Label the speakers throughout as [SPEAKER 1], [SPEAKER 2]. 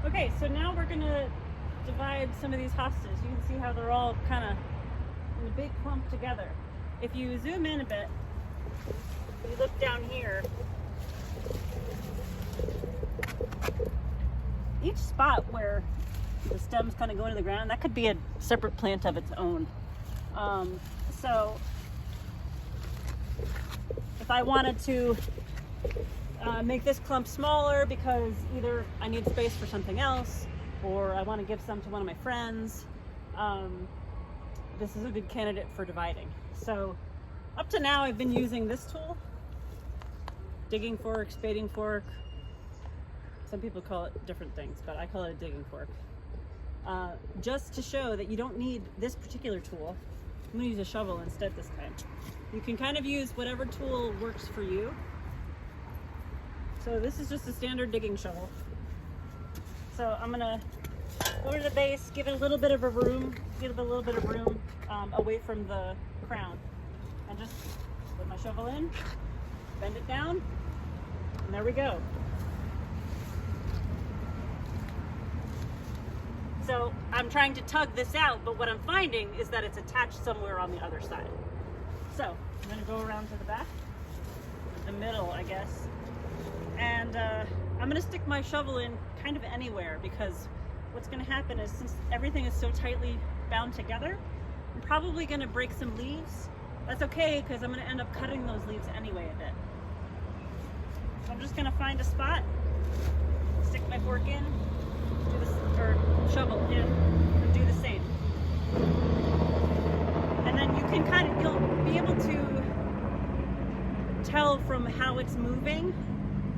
[SPEAKER 1] Okay, so now we're gonna divide some of these hostas. You can see how they're all kind of in a big clump together. If you zoom in a bit, you look down here, each spot where the stems kind of go into the ground, that could be a separate plant of its own. So if I wanted to make this clump smaller because either I need space for something else or I want to give some to one of my friends, this is a good candidate for dividing. So up to now I've been using this tool, digging fork, spading fork. Some people call it different things, but I call it a digging fork. Just to show that you don't need this particular tool. I'm gonna use a shovel instead this time. You can kind of use whatever tool works for you. So this is just a standard digging shovel. So I'm gonna go to the base, give it a little bit of room away from the crown, and just put my shovel in, bend it down, and there we go. So I'm trying to tug this out, but what I'm finding is that it's attached somewhere on the other side. So I'm gonna go around to the back, the middle, I guess. And I'm gonna stick my shovel in kind of anywhere, because what's gonna happen is, since everything is so tightly bound together, I'm probably gonna break some leaves. That's okay, because I'm gonna end up cutting those leaves anyway a bit. So I'm just gonna find a spot, stick my fork in, do this, or shovel in, and do the same. And then you can you'll be able to tell from how it's moving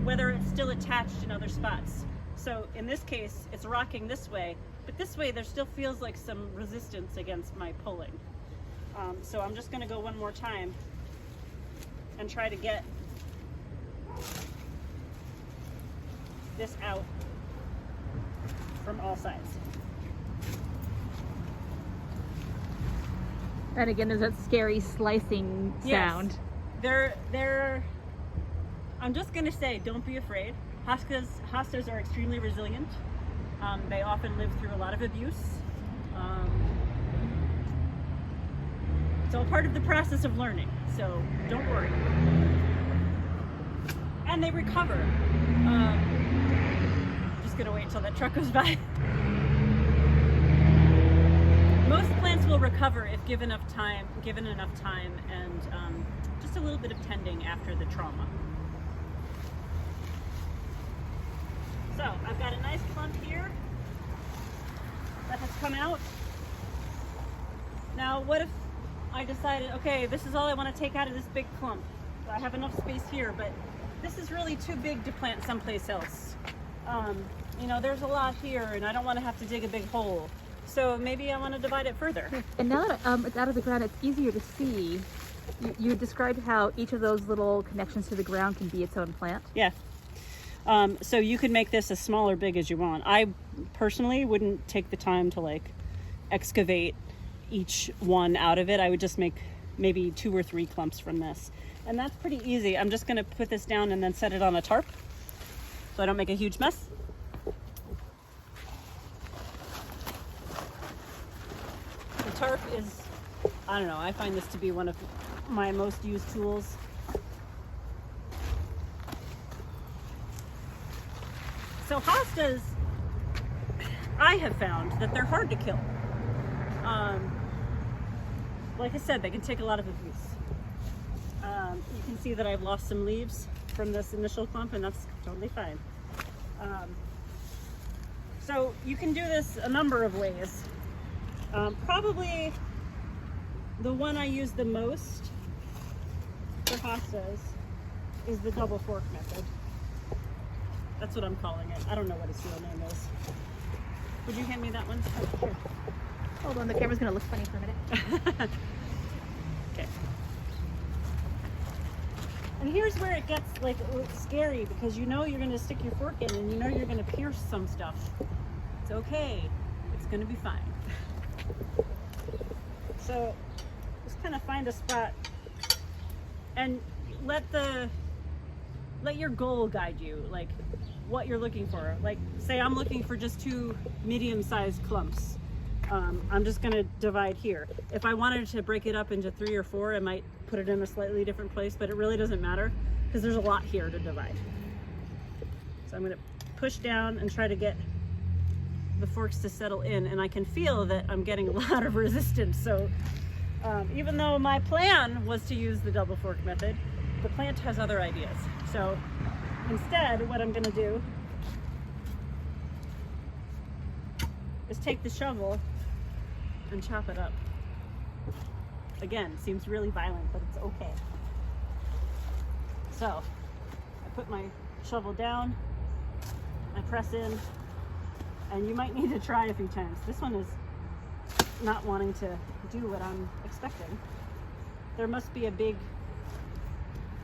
[SPEAKER 1] whether it's still attached in other spots. So in this case, it's rocking this way, but this way there still feels like some resistance against my pulling. So I'm just gonna go one more time and try to get this out from all sides.
[SPEAKER 2] And again, there's that scary slicing sound.
[SPEAKER 1] Yes. I'm just gonna say, don't be afraid. Hostas are extremely resilient. They often live through a lot of abuse. It's all part of the process of learning, so don't worry. And they recover. Just gonna wait until that truck goes by. Most plants will recover if given enough time, and just a little bit of tending after the trauma. So I've got a nice clump here that has come out. Now what if I decided, okay, this is all I want to take out of this big clump. I have enough space here, but this is really too big to plant someplace else. You know, there's a lot here and I don't want to have to dig a big hole. So maybe I want to divide it further.
[SPEAKER 2] And now that it's out of the ground, it's easier to see. You described how each of those little connections to the ground can be its own plant.
[SPEAKER 1] Yeah. So you could make this as small or big as you want. I personally wouldn't take the time to like excavate each one out of it. I would just make maybe 2 or 3 clumps from this. And that's pretty easy. I'm just going to put this down and then set it on a tarp so I don't make a huge mess. The tarp is, I don't know, I find this to be one of my most used tools. So hostas, I have found that they're hard to kill. Like I said, they can take a lot of abuse. You can see that I've lost some leaves from this initial clump, and that's totally fine. So you can do this a number of ways. Probably the one I use the most for hostas is the double fork method. That's what I'm calling it. I don't know what its real name is. Would you hand me that one? Oh, sure.
[SPEAKER 2] Hold on, the camera's gonna look funny for a minute.
[SPEAKER 1] Okay. And here's where it gets like scary, because you know you're gonna stick your fork in and you know you're gonna pierce some stuff. It's okay. It's gonna be fine. So just kind of find a spot and let your goal guide you. Like, what you're looking for. Like, say I'm looking for just 2 medium-sized clumps. I'm just gonna divide here. If I wanted to break it up into 3 or 4, I might put it in a slightly different place, but it really doesn't matter because there's a lot here to divide. So I'm gonna push down and try to get the forks to settle in, and I can feel that I'm getting a lot of resistance. So even though my plan was to use the double fork method, the plant has other ideas. So instead, what I'm gonna do is take the shovel and chop it up. Again, seems really violent, but it's okay. So I put my shovel down, I press in, and you might need to try a few times. This one is not wanting to do what I'm expecting. There must be a big,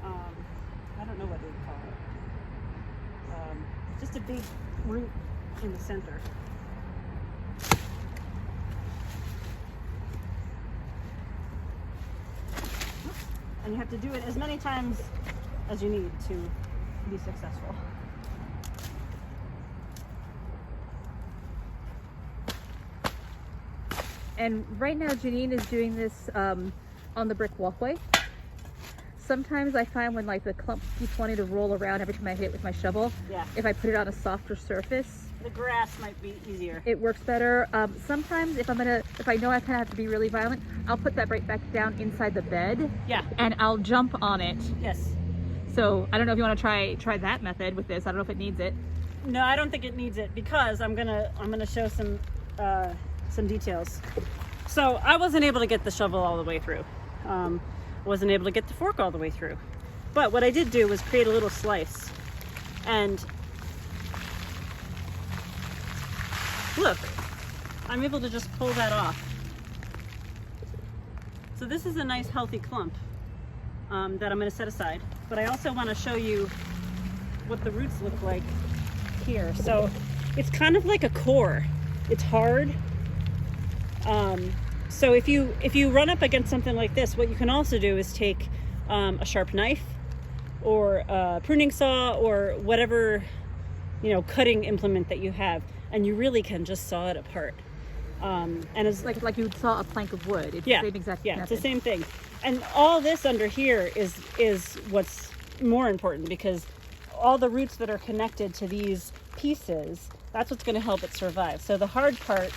[SPEAKER 1] I don't know what they'd call it. Just a big root in the center. And you have to do it as many times as you need to be successful.
[SPEAKER 2] And right now Janine is doing this on the brick walkway. Sometimes I find when like the clump keeps wanting to roll around every time I hit it with my shovel, if I put it on a softer surface,
[SPEAKER 1] the grass might be easier.
[SPEAKER 2] it works better. Sometimes if I know I kind of have to be really violent, I'll put that right back down inside the bed.
[SPEAKER 1] Yeah.
[SPEAKER 2] And I'll jump on it.
[SPEAKER 1] Yes.
[SPEAKER 2] So I don't know if you want to try that method with this. I don't know if it needs it.
[SPEAKER 1] No, I don't think it needs it because I'm gonna show some details. So I wasn't able to get the shovel all the way through. Wasn't able to get the fork all the way through. But what I did do was create a little slice. And look, I'm able to just pull that off. So this is a nice healthy clump that I'm going to set aside. But I also want to show you what the roots look like here. So it's kind of like a core. It's hard. So if you run up against something like this, what you can also do is take a sharp knife or a pruning saw or whatever, cutting implement that you have, and you really can just saw it apart. And it's
[SPEAKER 2] like you would saw a plank of wood. It's the same exact method.
[SPEAKER 1] It's the same thing. And all this under here is what's more important, because all the roots that are connected to these pieces, that's what's going to help it survive. So the hard part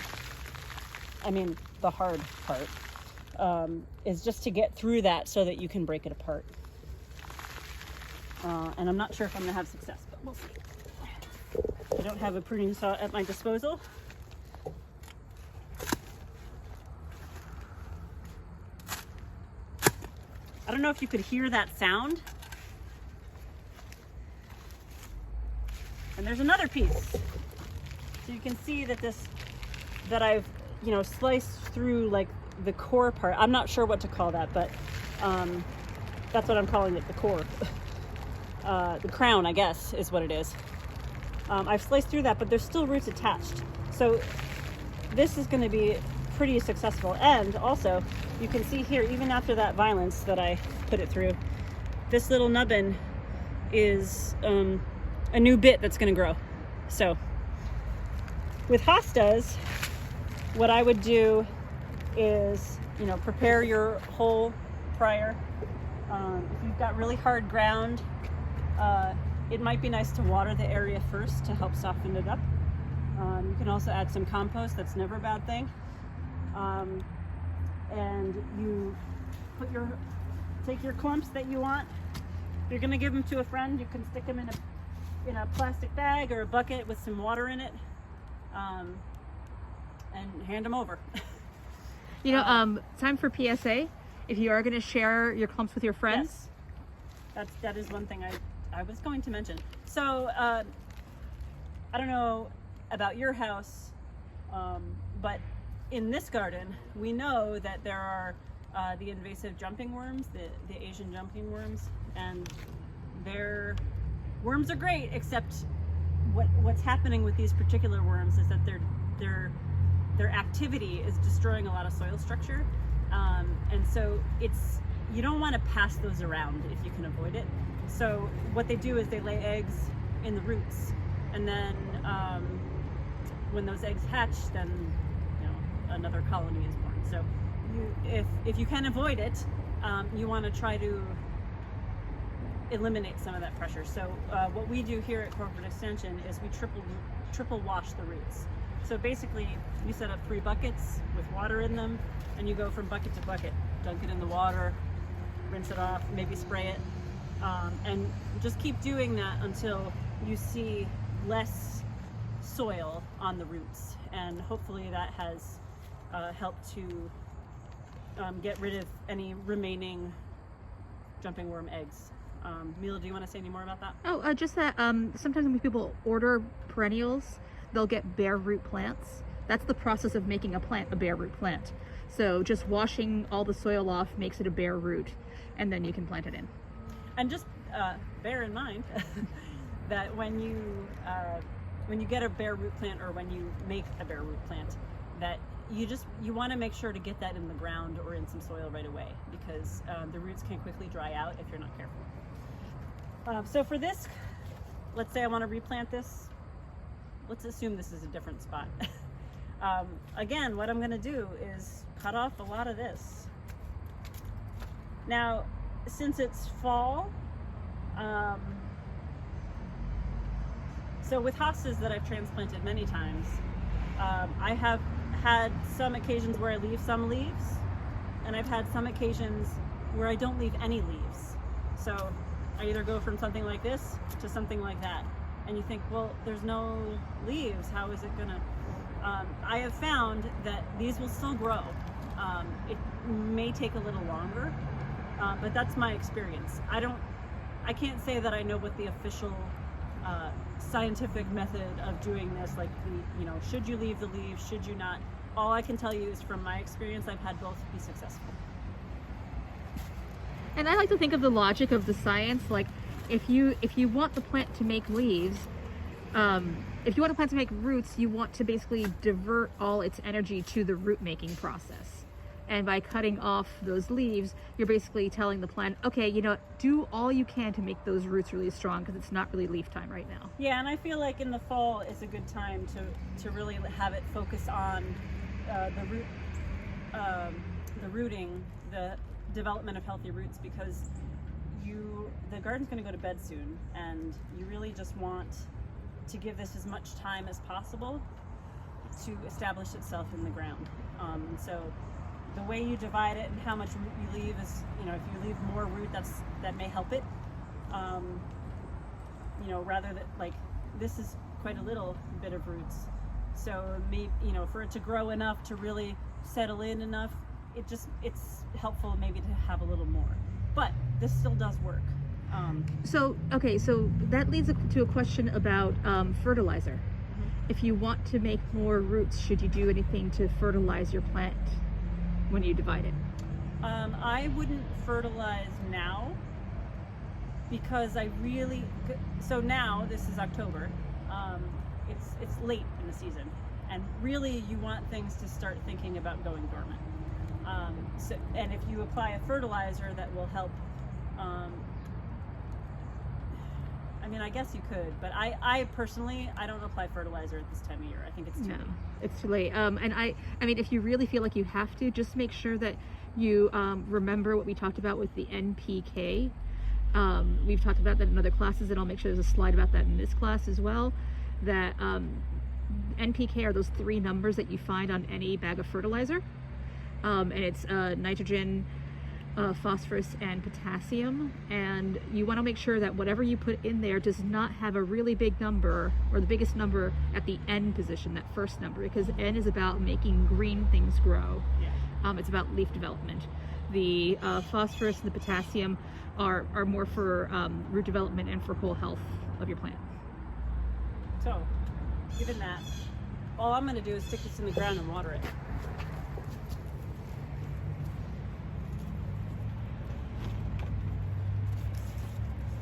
[SPEAKER 1] is just to get through that so that you can break it apart. And I'm not sure if I'm going to have success, but we'll see. I don't have a pruning saw at my disposal. I don't know if you could hear that sound. And there's another piece. So you can see that I've sliced through like the core part. I'm not sure what to call that, but that's what I'm calling it, the core. The crown, I guess, is what it is. I've sliced through that, but there's still roots attached. So this is going to be pretty successful. And also, you can see here, even after that violence that I put it through, this little nubbin is a new bit that's going to grow. So with hostas, what I would do is, prepare your hole prior. If you've got really hard ground, it might be nice to water the area first to help soften it up. You can also add some compost. That's never a bad thing. And you take your clumps that you want. If you're going to give them to a friend, you can stick them in a plastic bag or a bucket with some water in it, and hand them over.
[SPEAKER 2] Time for PSA. If you are going to share your clumps with your friends,
[SPEAKER 1] that is one thing I was going to mention. So I don't know about your house, but in this garden we know that there are the invasive jumping worms, the Asian jumping worms, and their worms are great, except what's happening with these particular worms is that their activity is destroying a lot of soil structure, and so you don't want to pass those around if you can avoid it. So what they do is they lay eggs in the roots, and then when those eggs hatch, then another colony is born. So if you can avoid it, you want to try to eliminate some of that pressure. So what we do here at Corporate Extension is we triple wash the roots. So basically you set up 3 buckets with water in them, and you go from bucket to bucket, dunk it in the water, rinse it off, maybe spray it, and just keep doing that until you see less soil on the roots, and hopefully that has helped to get rid of any remaining jumping worm eggs. Mila, do you want to say any more about that?
[SPEAKER 2] Oh, just that sometimes when people order perennials, they'll get bare root plants. That's the process of making a plant a bare root plant. So just washing all the soil off makes it a bare root, and then you can plant it in. And
[SPEAKER 1] just bear in mind that when you get a bare root plant, or when you make a bare root plant, that you want to make sure to get that in the ground or in some soil right away, because the roots can quickly dry out if you're not careful. So for this, let's say I want to replant this. Let's assume this is a different spot. Again, what I'm going to do is cut off a lot of this. Now, since it's fall, so with hostas that I've transplanted many times, I have had some occasions where I leave some leaves, and I've had some occasions where I don't leave any leaves. So I either go from something like this to something like that, and you think, well, there's no leaves, how is it gonna? I have found that these will still grow. It may take a little longer, but that's my experience. I can't say that I know what the official scientific method of doing this, like should you leave the leaves, should you not? All I can tell you is from my experience, I've had both be successful.
[SPEAKER 2] And I like to think of the logic of the science, like if you want the plant to make leaves, if you want a plant to make roots, you want to basically divert all its energy to the root making process. And by cutting off those leaves, you're basically telling the plant, okay, do all you can to make those roots really strong, because it's not really leaf time right now.
[SPEAKER 1] Yeah, and I feel like in the fall is a good time to really have it focus on the rooting, the development of healthy roots, because the garden's going to go to bed soon, and you really just want to give this as much time as possible to establish itself in the ground. So the way you divide it and how much root you leave is, if you leave more root, that may help it. Rather than, like, this is quite a little bit of roots. So maybe, for it to grow enough to really settle in enough, it's helpful maybe to have a little more. But this still does work.
[SPEAKER 2] So that leads to a question about fertilizer.
[SPEAKER 1] Mm-hmm.
[SPEAKER 2] If you want to make more roots, should you do anything to fertilize your plant when you divide it?
[SPEAKER 1] I wouldn't fertilize now, because so now this is October. It's late in the season, and really you want things to start thinking about going dormant. And if you apply a fertilizer that will help, I guess you could, but I personally, I don't apply fertilizer at this time of year. I think it's too late.
[SPEAKER 2] It's too late. And if you really feel like you have to, just make sure that you remember what we talked about with the NPK. We've talked about that in other classes, and I'll make sure there's a slide about that in this class as well. That NPK are those 3 numbers that you find on any bag of fertilizer. And it's nitrogen, phosphorus, and potassium. And you want to make sure that whatever you put in there does not have a really big number, or the biggest number at the N position, that first number, because N is about making green things grow.
[SPEAKER 1] Yeah.
[SPEAKER 2] It's about leaf development. The phosphorus and the potassium are more for root development and for whole health of your plant.
[SPEAKER 1] So, given that, all I'm going to do is stick this in the ground and water it.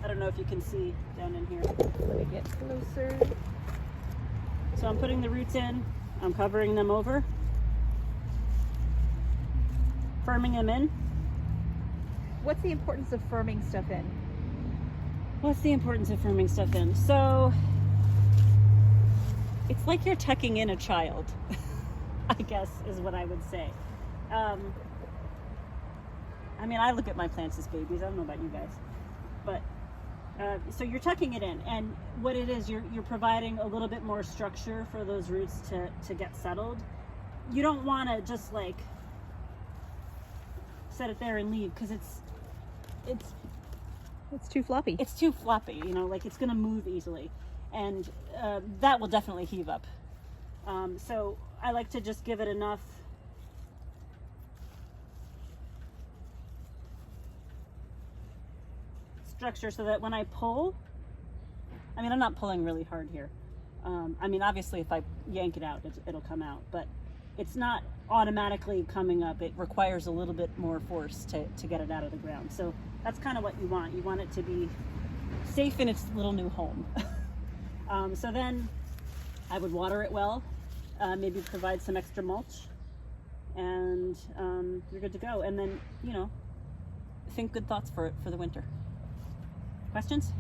[SPEAKER 1] I don't know if you can see down in here. Let me get closer. So I'm putting the roots in, I'm covering them over, firming them in.
[SPEAKER 2] What's the importance of firming stuff in?
[SPEAKER 1] What's the importance of firming stuff in? So It's like you're tucking in a child, I guess is what I would say. I mean, I look at my plants as babies. I don't know about you guys, but so you're tucking it in, and what it is, you're providing a little bit more structure for those roots to get settled. You don't want to just like set it there and leave, because it's
[SPEAKER 2] too floppy.
[SPEAKER 1] It's too floppy, you know, like it's going to move easily, and that will definitely heave up. So I like to just give it enough structure so that when I pull, I mean, I'm not pulling really hard here. I mean, obviously if I yank it out, it'll come out, but it's not automatically coming up. It requires a little bit more force to get it out of the ground. So that's kind of what you want. You want it to be safe in its little new home. So then I would water it well, maybe provide some extra mulch, and you're good to go. And then, you know, think good thoughts for it for the winter. Questions?